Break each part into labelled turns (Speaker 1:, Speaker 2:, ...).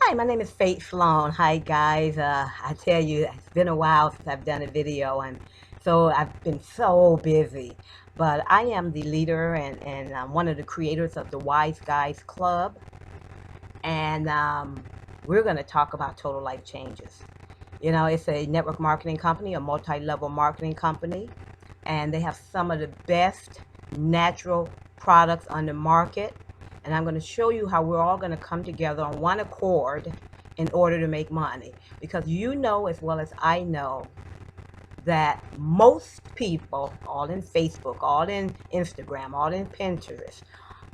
Speaker 1: Hi, my name is Sloan. Hi, guys. I tell you, it's been a while since I've done a video, and so I've been so busy. But I am the leader and one of the creators of the Wise Guys Club, and we're going to talk about total life changes. You know, it's a network marketing company, a multi-level marketing company, and they have some of the best natural products on the market. And I'm going to show you how we're all going to come together on one accord in order to make money. Because you know as well as I know that most people, all in Facebook, all in Instagram, all in Pinterest,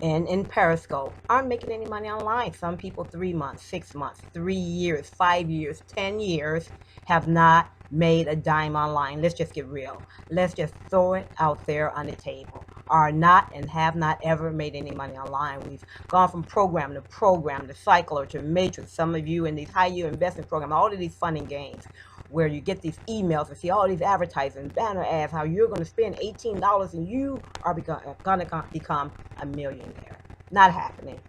Speaker 1: and in Periscope, aren't making any money online. Some people 3 months, 6 months, 3 years, 5 years, 10 years have not made a dime online. Let's just get real. Let's just throw it out there on the table. Are not and have not ever made any money online. We've gone from program to program to cycler to matrix. Some of you in these high yield investment programs, all of these funding games where you get these emails and see all these advertising banner ads, how you're going to spend $18 and you are going to become a millionaire. Not happening.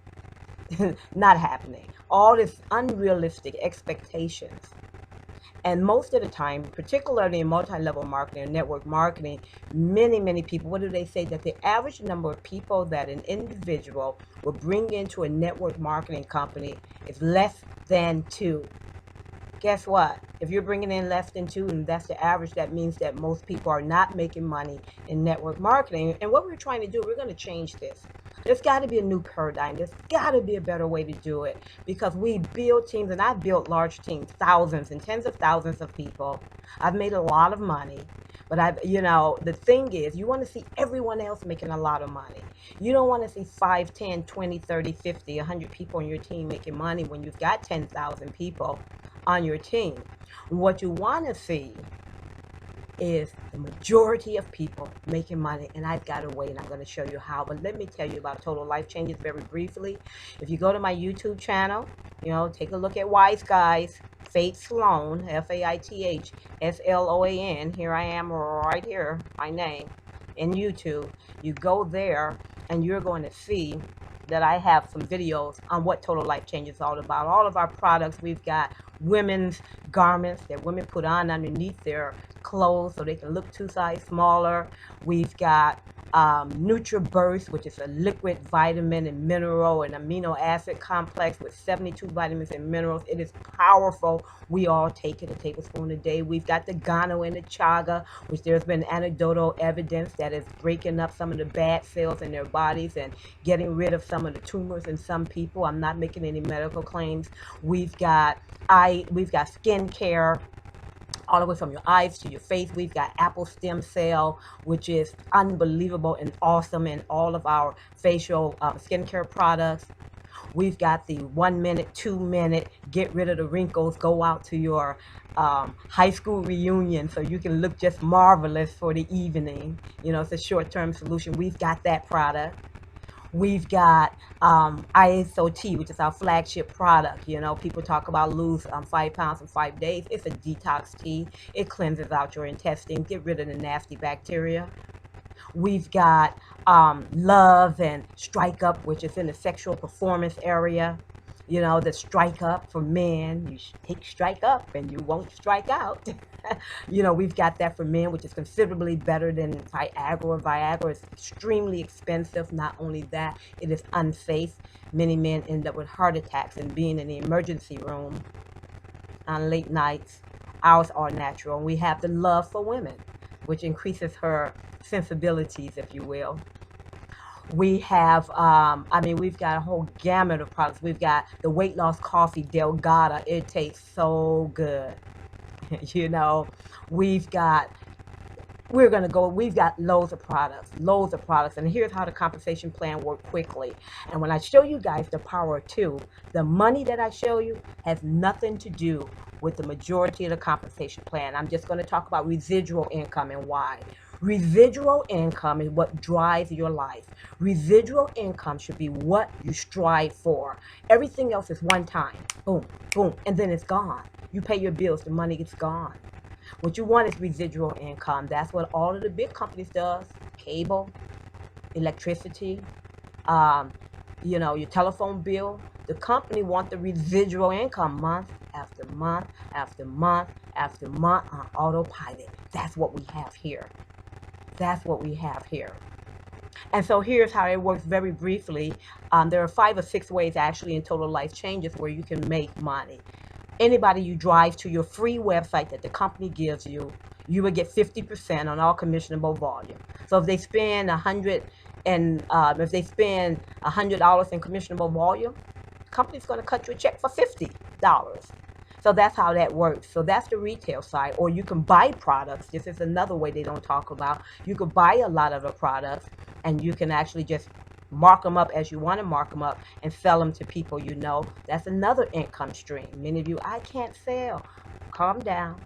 Speaker 1: Not happening. All this unrealistic expectations. And most of the time, particularly in multi-level marketing and network marketing, many people, what do they say? That the average number of people that an individual will bring into a network marketing company is less than two. Guess what? If you're bringing in less than two, and that's the average, that means that most people are not making money in network marketing. And what we're trying to do, we're going to change this. There's got to be a new paradigm. There's got to be a better way to do it, because we build teams, and I've built large teams, thousands and tens of thousands of people. I've made a lot of money. But the thing is, you want to see everyone else making a lot of money. You don't want to see 5, 10, 20, 30, 50, 100 people on your team making money when you've got 10,000 people on your team. What you want to see is the majority of people making money, and I've got a way, and I'm going to show you how. But let me tell you about total life changes very briefly. If you go to my YouTube channel, take a look at Wise Guys, Faith Sloan, FAITH Here I am right here, my name, in YouTube. You go there, and you're going to see that I have some videos on what total life change is all about. All of our products, we've got women's garments that women put on underneath their clothes so they can look 2 sizes smaller. We've got NutriBurst, which is a liquid vitamin and mineral and amino acid complex with 72 vitamins and minerals. It is powerful. We all take it, a tablespoon a day. We've got the Gano and the Chaga, which there's been anecdotal evidence that is breaking up some of the bad cells in their bodies and getting rid of some of the tumors in some people. I'm not making any medical claims. We've got skincare all the way from your eyes to your face. We've got apple stem cell, which is unbelievable and awesome in all of our facial skincare products. We've got the 1 minute, 2 minute, get rid of the wrinkles, go out to your high school reunion so you can look just marvelous for the evening. It's a short-term solution. We've got that product. We've got ISOT, which is our flagship product. People talk about lose 5 pounds in 5 days. It's a detox tea. It cleanses out your intestines, get rid of the nasty bacteria. We've got Love and Strike Up, which is in the sexual performance area. The Strike Up for men. You take Strike Up and you won't strike out. We've got that for men, which is considerably better than Viagra. Viagra is extremely expensive. Not only that, it is unsafe. Many men end up with heart attacks and being in the emergency room on late nights. Ours are natural. And we have the Love for Women, which increases her sensibilities, if you will. We have, we've got a whole gamut of products. We've got the weight loss coffee, Delgada. It tastes so good. you know, we've got, we've got loads of products. And here's how the compensation plan works quickly. And when I show you guys the power of two, the money that I show you has nothing to do with the majority of the compensation plan. I'm just going to talk about residual income and why. Residual income is what drives your life. Residual income should be what you strive for. Everything else is one time. Boom, boom, and then it's gone. You pay your bills, the money is gone. What you want is residual income. That's what all of the big companies does. Cable, electricity, your telephone bill. The company want the residual income month after month after month after month on autopilot. That's what we have here. That's what we have here. And so here's how it works very briefly. There are 5 or 6 ways actually in Total Life Changes where you can make money. Anybody you drive to your free website that the company gives you, you will get 50% on all commissionable volume. So if they spend if they spend $100 in commissionable volume, the company's going to cut you a check for $50. So that's how that works. So that's the retail side. Or you can buy products. This is another way they don't talk about. You could buy a lot of the products and you can actually just mark them up as you want to mark them up and sell them to people you know. That's another income stream. Many of you, I can't sell. Calm down.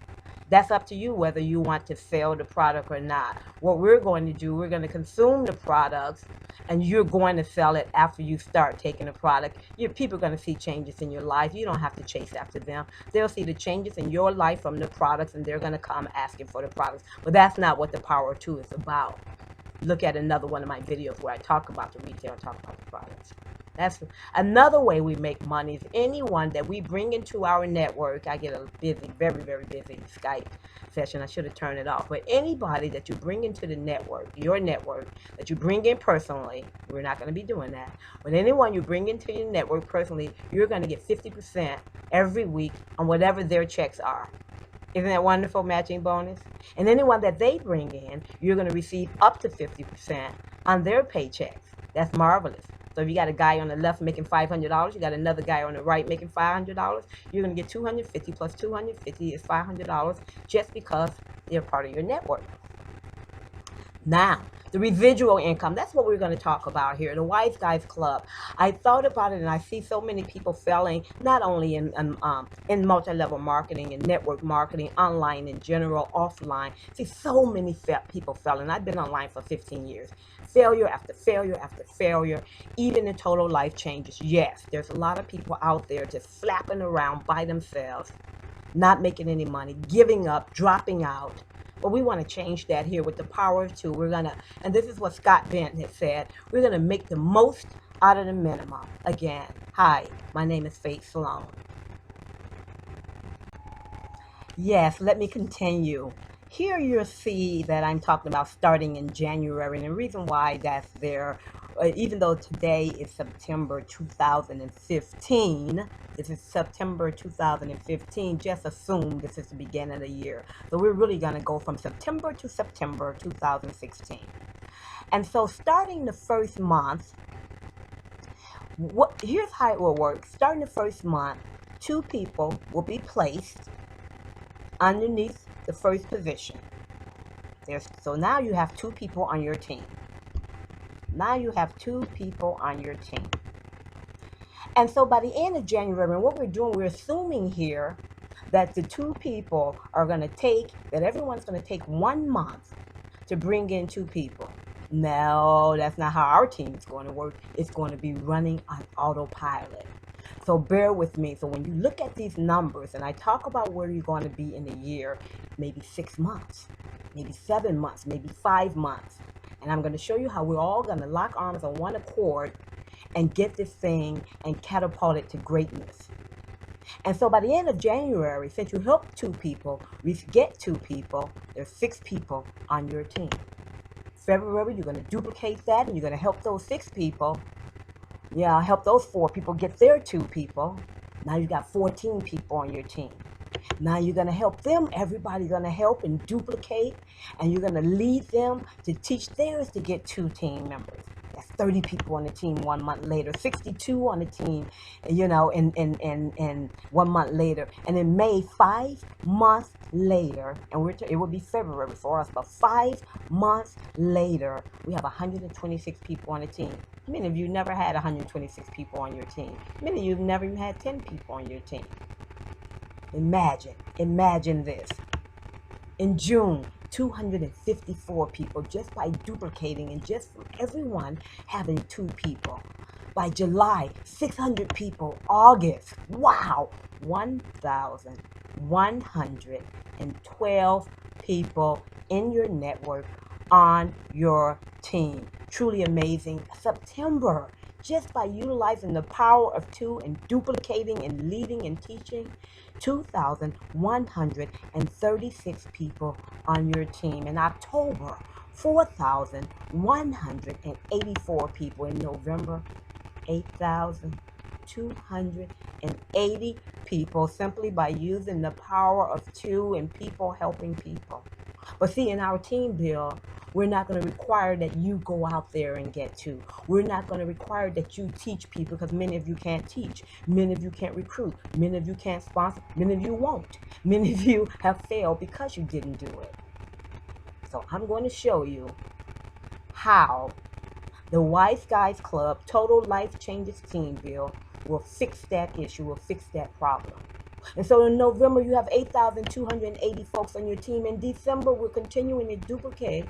Speaker 1: That's up to you whether you want to sell the product or not. What we're going to do, we're going to consume the products and you're going to sell it after you start taking the product. People are going to see changes in your life. You don't have to chase after them. They'll see the changes in your life from the products and they're going to come asking for the products. But that's not what the Power of Two is about. Look at another one of my videos where I talk about the retail and talk about the products. That's another way we make money. Is anyone that we bring into our network. I get a busy, very, very busy Skype session. I should have turned it off. But anybody that you bring into the network, your network, that you bring in personally, we're not going to be doing that. But anyone you bring into your network personally, you're going to get 50% every week on whatever their checks are. Isn't that wonderful, matching bonus? And anyone that they bring in, you're going to receive up to 50% on their paychecks. That's marvelous. So if you got a guy on the left making $500, you got another guy on the right making $500, you're going to get $250 plus $250 is $500 just because they're part of your network. Now, the residual income, that's what we're going to talk about here, the Wise Guys Club. I thought about it and I see so many people failing, not only in multi-level marketing and network marketing, online in general, offline. See so many people failing. I've been online for 15 years. Failure after failure after failure, even in Total Life Changes. Yes, there's a lot of people out there just flapping around by themselves, not making any money, giving up, dropping out. But we want to change that here with the Power of Two. We're going to, and this is what Scott Bent has said, we're going to make the most out of the minimum. Again, hi, my name is Faith Sloan. Yes, let me continue. Here you'll see that I'm talking about starting in January, and the reason why that's there, even though today is September 2015, this is September 2015, just assume this is the beginning of the year. So we're really going to go from September to September 2016. And so starting the first month, here's how it will work. Starting the first month, 2 people will be placed underneath the first position. So now you have 2 people on your team. Now you have 2 people on your team. And so by the end of January, and what we're doing, we're assuming here that the 2 people are going to that everyone's going to take 1 month to bring in 2 people. No, that's not how our team is going to work. It's going to be running on autopilot. So bear with me. So when you look at these numbers and I talk about where you're going to be in a year, maybe 6 months, maybe 7 months, maybe 5 months. And I'm going to show you how we're all going to lock arms on one accord and get this thing and catapult it to greatness. And so by the end of January, since you help 2 people, we get 2 people, there's 6 people on your team. February, you're going to duplicate that and you're going to help those 6 people. Yeah, help those 4 people get their 2 people. Now you got 14 people on your team. Now you're going to help them. Everybody's going to help and duplicate. And you're going to lead them to teach theirs to get 2 team members. That's 30 people on the team 1 month later. 62 on the team, in 1 month later. And in May, 5 months later, and it will be February for us, but 5 months later, we have 126 people on the team. Many of you never had 126 people on your team. Many of you have never even had 10 people on your team. Imagine this. In June, 254 people just by duplicating and just from everyone having 2 people. By July, 600 people. August, wow, 1,112 people in your network on your team. Truly amazing. September, just by utilizing the power of two and duplicating and leading and teaching 2,136 people on your team. In October, 4,184 people. In November, 8,280 people, simply by using the power of two and people helping people. But see, in our team build, we're not going to require that you go out there and get two. We're not going to require that you teach people, because many of you can't teach. Many of you can't recruit. Many of you can't sponsor. Many of you won't. Many of you have failed because you didn't do it. So I'm going to show you how the Wise Guys Club Total Life Changes Team Build will fix that issue, will fix that problem. And so in November, you have 8,280 folks on your team. In December, we're continuing to duplicate,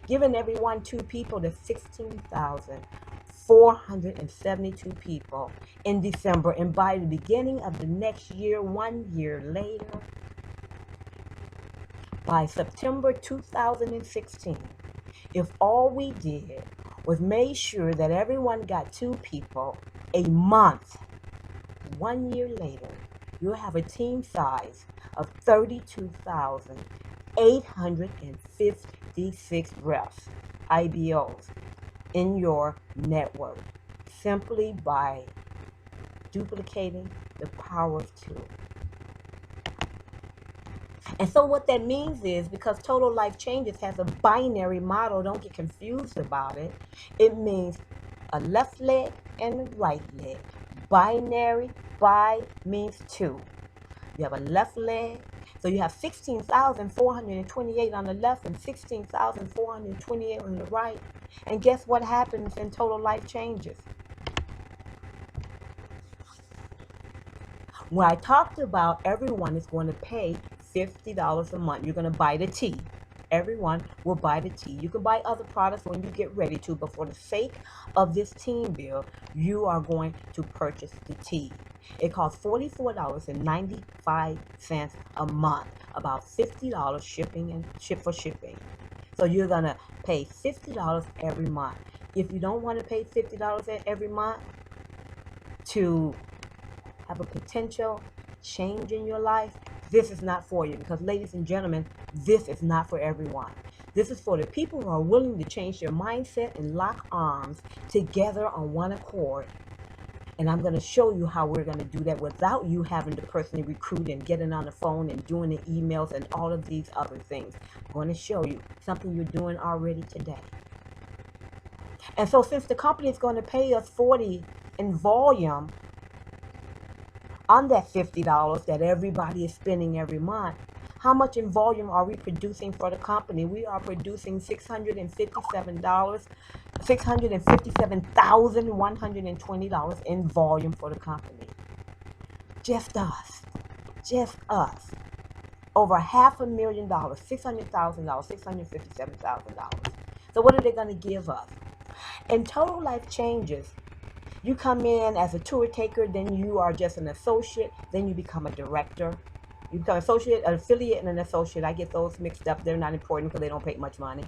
Speaker 1: giving everyone two people to 16,472 people in December. And by the beginning of the next year, 1 year later, by September 2016, if all we did was made sure that everyone got two people a month, 1 year later, you'll have a team size of 32,856 reps, IBOs, in your network, simply by duplicating the power of two. And so what that means is, because Total Life Changes has a binary model, don't get confused about it. It means a left leg and a right leg. Binary, bi means two. You have a left leg, so you have 16,428 on the left and 16,428 on the right. And guess what happens in Total Life Changes? When I talked about everyone is going to pay $50 a month, you're going to buy the tea. Everyone will buy the tea. You can buy other products when you get ready to, but for the sake of this team build, you are going to purchase the tea. It costs $44.95 a month, about $50 shipping and shipping. So you're going to pay $50 every month. If you don't want to pay $50 every month to have a potential change in your life, this is not for you. Because, ladies and gentlemen, this is not for everyone. This is for the people who are willing to change their mindset and lock arms together on one accord. And I'm going to show you how we're going to do that without you having to personally recruit and getting on the phone and doing the emails and all of these other things. I'm going to show you something you're doing already today. And so since the company is going to pay us $40 in volume on that $50 that everybody is spending every month, how much in volume are we producing for the company? We are producing $657,120 in volume for the company. Just us. Just us. Over $500,000, $600,000, $657,000. So what are they going to give us? In Total Life Changes, you come in as a tour taker, then you are just an associate, then you become a director. You become an associate, an affiliate, and an associate. I get those mixed up. They're not important because they don't pay much money.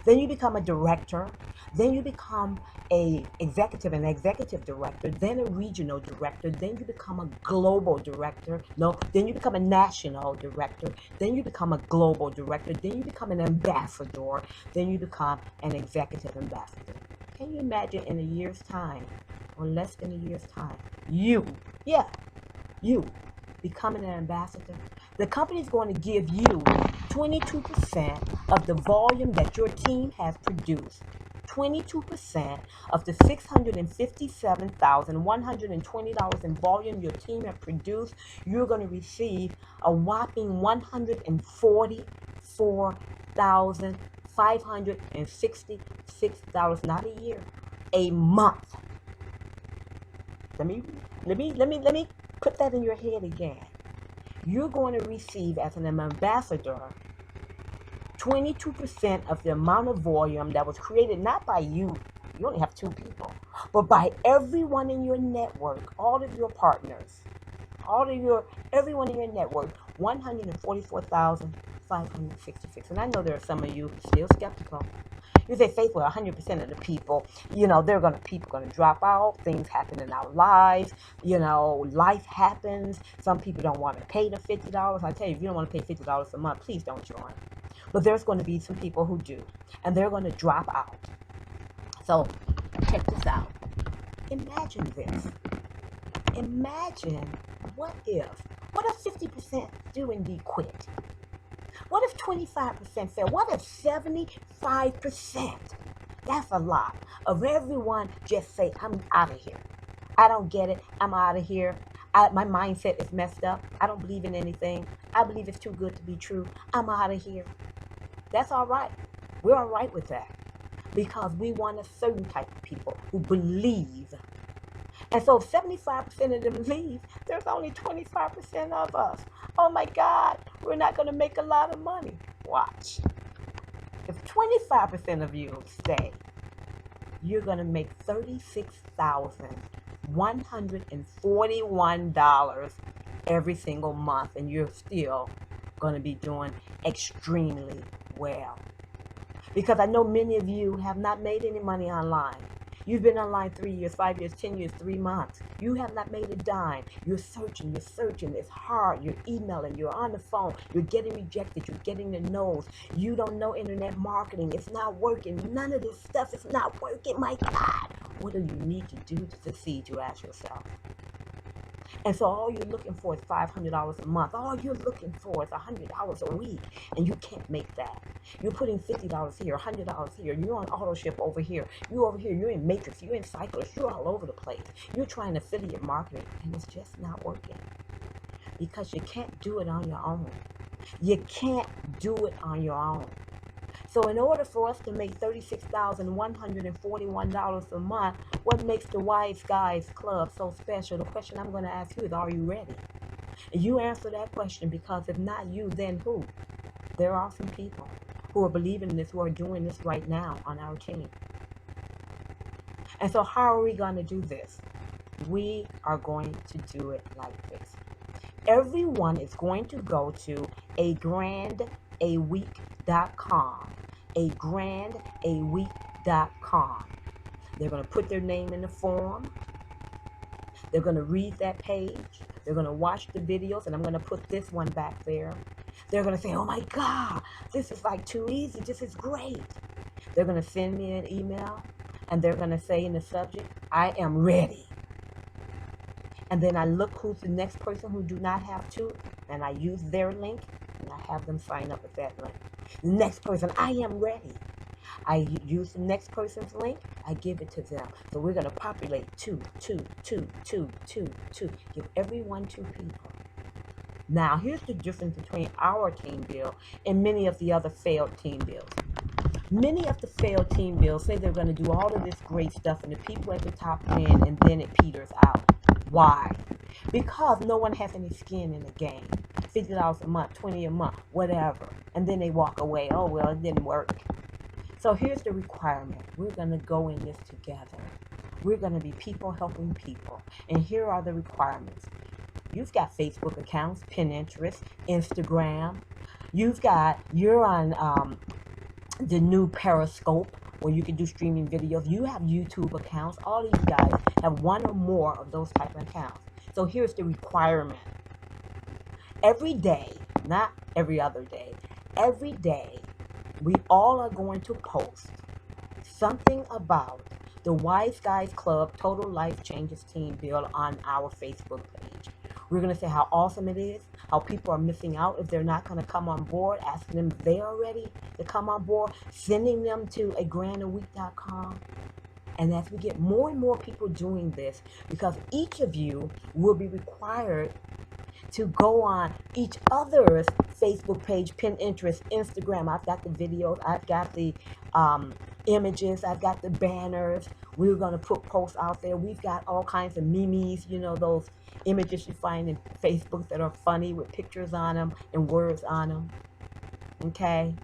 Speaker 1: Then you become a director. Then you become an executive director. Then a regional director. Then you become a global director. No, then you become a national director. Then you become a global director. Then you become an ambassador. Then you become an executive ambassador. Can you imagine in a year's time, or less than a year's time, you becoming an ambassador? The company is going to give you 22% of the volume that your team has produced. 22% of the $657,120 in volume your team has produced. You're going to receive a whopping $144,566, not a year, a month. Let me put that in your head again. You're going to receive, as an ambassador, 22% of the amount of volume that was created not by you. You only have two people, but by everyone in your network, all of your partners, everyone in your network. 144,566. And I know there are some of you still skeptical. You say faithful, 100% of the people, people gonna drop out. Things happen in our lives. Life happens. Some people don't want to pay the $50. I tell you, if you don't want to pay $50 a month, please don't join. But there's going to be some people who do, and they're going to drop out. So check this out. Imagine this. Imagine what if 50% do indeed quit? What if 25% fail? What if 75%? That's a lot of everyone just say, I'm out of here. I don't get it. I'm out of here. My mindset is messed up. I don't believe in anything. I believe it's too good to be true. I'm out of here. That's all right. We're all right with that because we want a certain type of people who believe. And so if 75% of them leave, there's only 25% of us. Oh my God, we're not going to make a lot of money. Watch. If 25% of you stay, you're going to make $36,141 every single month, and you're still going to be doing extremely well. Because I know many of you have not made any money online. You've been online 3 years, 5 years, 10 years, 3 months. You have not made a dime. You're searching. It's hard. You're emailing. You're on the phone. You're getting rejected. You're getting the no's. You don't know internet marketing. It's not working. None of this stuff is not working. My God. What do you need to do to succeed, you ask yourself? And so all you're looking for is $500 a month. All you're looking for is $100 a week. And you can't make that. You're putting $50 here, $100 here. You're on auto ship over here. You're over here. You're in Matrix. You're in Cyclist. You're all over the place. You're trying affiliate marketing. And it's just not working. Because you can't do it on your own. You can't do it on your own. So in order for us to make $36,141 a month, what makes the Wise Guys Club so special? The question I'm going to ask you is, are you ready? And you answer that question, because if not you, then who? There are some people who are believing in this, who are doing this right now on our team. And so how are we going to do this? We are going to do it like this. Everyone is going to go to agrandaweek.com. agrandaweek.com. They're going to put their name in the form. They're going to read that page. They're going to watch the videos, and I'm going to put this one back there. They're going to say, oh my God, this is like too easy. This is great. They're going to send me an email, and they're going to say in the subject, I am ready. And then I look who's the next person who do not have to, and I use their link, and I have them sign up with that link. The next person, I am ready. I use the next person's link, I give it to them. So we're going to populate 2. Give everyone 2 people. Now, here's the difference between our team build and many of the other failed team builds. Many of the failed team builds say they're going to do all of this great stuff, and the people at the top win, and then it peters out. Why? Because no one has any skin in the game. $50 a month, $20 a month, whatever. And then they walk away. Oh, well, it didn't work. So here's the requirement. We're going to go in this together. We're going to be people helping people. And here are the requirements. You've got Facebook accounts, Pinterest, Instagram. You're on the new Periscope, where you can do streaming videos. You have YouTube accounts. All these guys have one or more of those type of accounts. So here's the requirement. Every day, not every other day, every day, we all are going to post something about the Wise Guys Club Total Life Changes Team Build on our Facebook page. We're going to say how awesome it is, how people are missing out if they're not going to come on board, asking them if they are ready to come on board, sending them to agrandaweek.com. And as we get more and more people doing this, because each of you will be required to go on each other's Facebook page, Pinterest, Instagram. I've got the videos, I've got the images, I've got the banners. We're going to put posts out there. We've got all kinds of memes, those images you find in Facebook that are funny with pictures on them and words on them. Okay?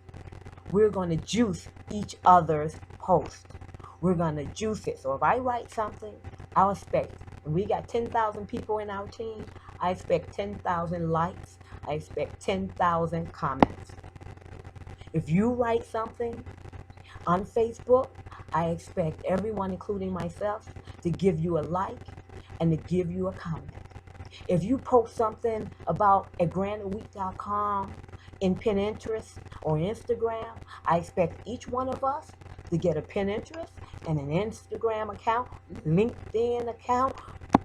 Speaker 1: We're going to juice each other's post. We're going to juice it. So if I write something, I'll expect, and we got 10,000 people in our team, I expect 10,000 likes. I expect 10,000 comments. If you write something, On Facebook, I expect everyone, including myself, to give you a like and to give you a comment. If you post something about agrandaweek.com in Pinterest or Instagram, I expect each one of us to get a Pinterest and an Instagram account, LinkedIn account,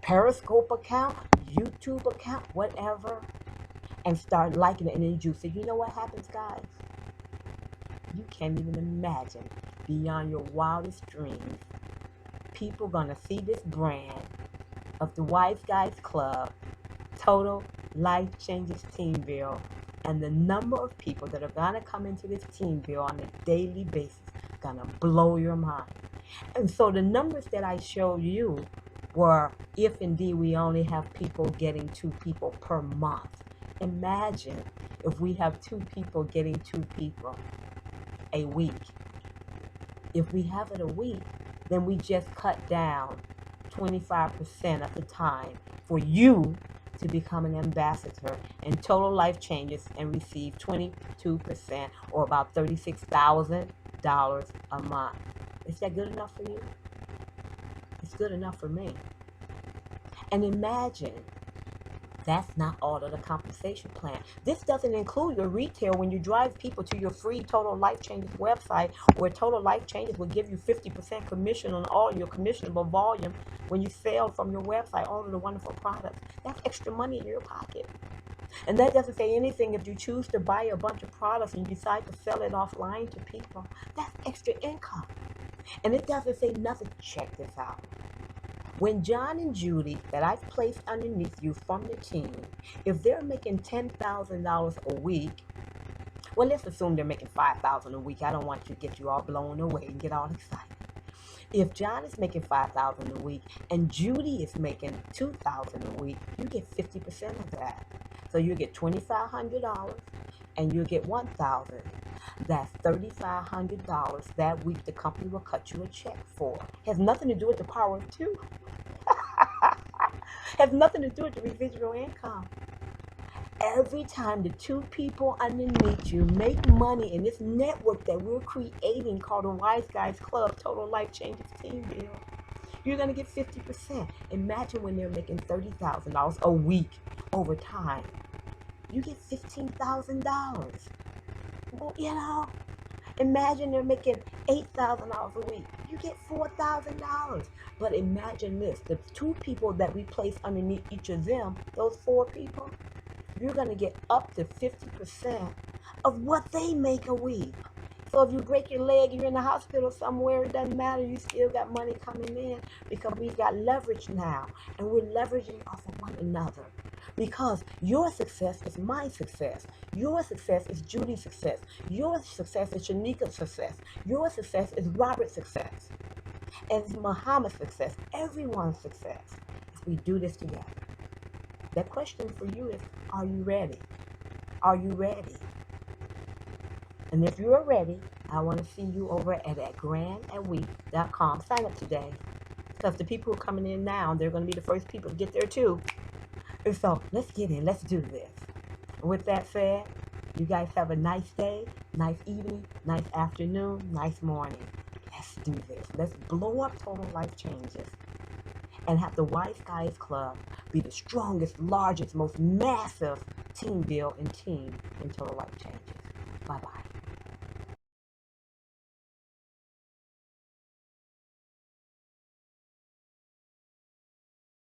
Speaker 1: Periscope account, YouTube account, whatever, and start liking it and then juice it. You know what happens, guys? You can't even imagine beyond your wildest dreams. People gonna see this brand of the Wise Guys Club, Total Life Changes Team Build, and the number of people that are gonna come into this team build on a daily basis gonna blow your mind. And so the numbers that I showed you were if indeed we only have people getting 2 people per month. Imagine if we have 2 people getting 2 people a week. If we have it a week, then we just cut down 25% of the time for you to become an ambassador in Total Life Changes and receive 22% or about $36,000 a month. Is that good enough for you? It's good enough for me. And imagine that's not all of the compensation plan. This doesn't include your retail when you drive people to your free Total Life Changes website, where Total Life Changes will give you 50% commission on all your commissionable volume when you sell from your website all of the wonderful products. That's extra money in your pocket. And that doesn't say anything if you choose to buy a bunch of products and you decide to sell it offline to people. That's extra income. And it doesn't say nothing. Check this out. When John and Judy that I've placed underneath you from the team, if they're making $10,000 a week, well, let's assume they're making $5,000 a week. I don't want to get you all blown away and get all excited. If John is making $5,000 a week and Judy is making $2,000 a week, you get 50% of that. So you get $2,500 and you get $1,000. That's $3,500 that week the company will cut you a check for. Has nothing to do with the power of 2. Has nothing to do with the residual income. Every time the 2 people underneath you make money in this network that we're creating called the Wise Guys Club, Total Life Changes Team Build, you're going to get 50%. Imagine when they're making $30,000 a week over time. You get $15,000. Well, you know, imagine they're making $8,000 a week. You get $4,000. But imagine this, the 2 people that we place underneath each of them, those 4 people, you're going to get up to 50% of what they make a week. So if you break your leg, you're in the hospital somewhere, it doesn't matter. You still got money coming in because we've got leverage now. And we're leveraging off of one another. Because your success is my success. Your success is Judy's success. Your success is Shanika's success. Your success is Robert's success. And it's Muhammad's success. Everyone's success. If we do this together. The question for you is, are you ready? Are you ready? And if you are ready, I want to see you over at agrandaweek.com. Sign up today. Because the people who are coming in now, they're going to be the first people to get there too. And so, let's get in. Let's do this. And with that said, you guys have a nice day, nice evening, nice afternoon, nice morning. Let's do this. Let's blow up Total Life Changes. And have the Wise Guys Club be the strongest, largest, most massive team build and team in Total Life Changes. Bye-bye.